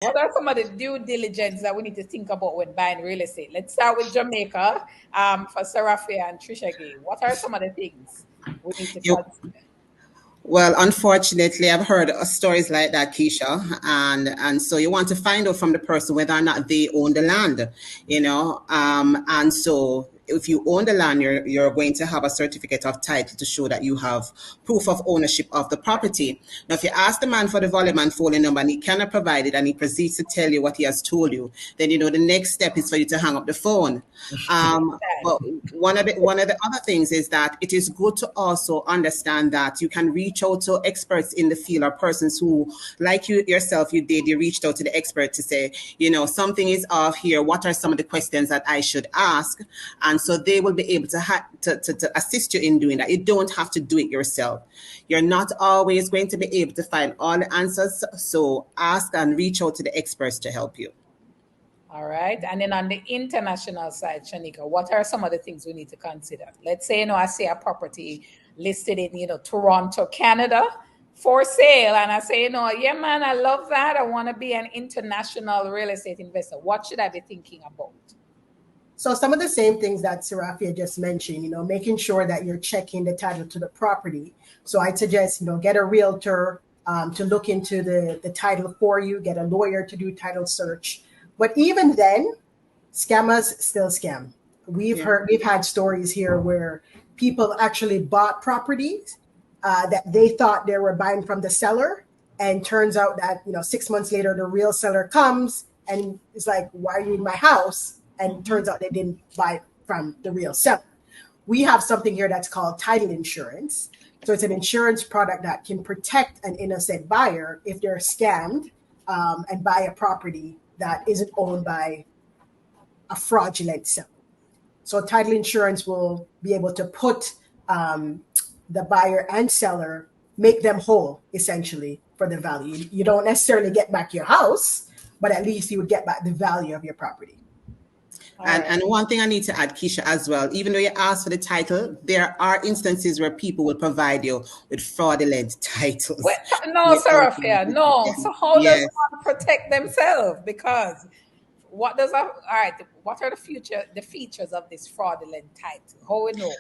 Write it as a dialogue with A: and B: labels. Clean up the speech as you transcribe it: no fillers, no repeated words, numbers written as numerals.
A: What are some of the due diligence that we need to think about when buying real estate? Let's start with Jamaica. For Sarafia and Trisha Gay, what are some of the things we need to
B: You
A: consider?
B: Well, unfortunately, I've heard stories like that, Keisha, and so you want to find out from the person whether or not they own the land, and so if you own the land, you're going to have a certificate of title to show that you have proof of ownership of the property. Now, if you ask the man for the volume and folio number and he cannot provide it, and he proceeds to tell you what he has told you, then the next step is for you to hang up the phone. But one of the other things is that it is good to also understand that you can reach out to experts in the field or persons who, like you yourself, you reached out to the expert to say, something is off here. What are some of the questions that I should ask? And so they will be able to assist you in doing that. You don't have to do it yourself. You're not always going to be able to find all the answers. So ask and reach out to the experts to help you.
A: All right. And then on the international side, Shanika, what are some of the things we need to consider? Let's say, I see a property listed in, Toronto, Canada for sale. And I say, yeah, man, I love that. I want to be an international real estate investor. What should I be thinking about?
C: So some of the same things that Serafia just mentioned, making sure that you're checking the title to the property. So I'd suggest, get a realtor to look into the title for you, get a lawyer to do title search. But even then, scammers still scam. We've had stories here where people actually bought properties that they thought they were buying from the seller, and turns out that 6 months later the real seller comes and is like, "Why are you in my house?" And turns out they didn't buy it from the real seller. We have something here that's called title insurance. So it's an insurance product that can protect an innocent buyer if they're scammed and buy a property that isn't owned by a fraudulent seller. So title insurance will be able to put the buyer and seller, make them whole essentially for the value. You don't necessarily get back your house, but at least you would get back the value of your property.
B: And one thing I need to add, Keisha, as well, even though you asked for the title, there are instances where people will provide you with fraudulent titles.
A: No, Sarafia, no. So how does
B: Yes.
A: one protect themselves? Because what are the features of this fraudulent title? How we know?